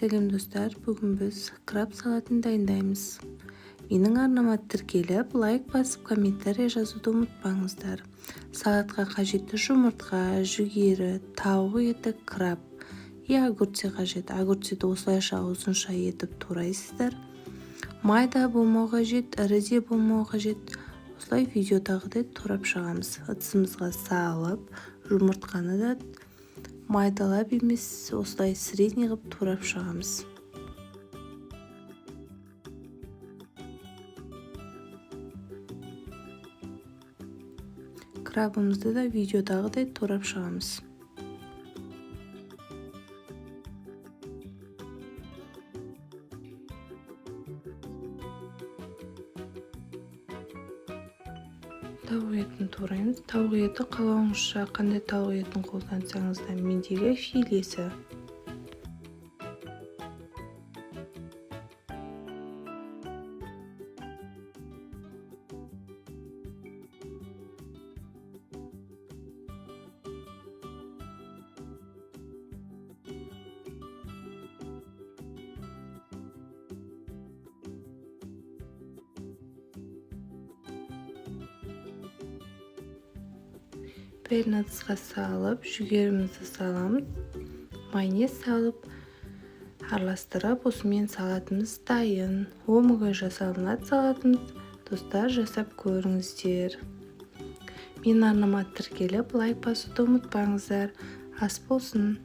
Сәлем достар, бүгін біз краб салатын дайындаймыз. Менің арнама тіркеліп, лайк басып, комментарий жазуды ұмытпаңыздар. Салатқа қажетті жұмыртқа, жүгері, тауық еті, краб. Огурцы қажет. Огурцыды осылайша ұзынша етіп турайсыздар. Майда болмау қажет, ірі де болмау қажет. Осылай видеодағыдай турап шығамыз. Ыдысымызға салып, жұмыртқаны да майдалап емес, осылай средний қылып турап шығамыз. Крабымызды да видеодағыдай турап шығамыз. Тауық етін тураймыз. Тауық еті қалауыңызша қандай тауық етін қолдансаңыз да, мендегі филесі. Бәрін ыдысқа салып, жүгерімізді саламыз. Майонез салып, араластырып, осымен салатымыз дайын. Оңай жасалынады салатымыз. Достар, жасап көріңіздер. Мен арнама тіркеліп, лайк басуды ұмытпаңыздар. Ас болсын.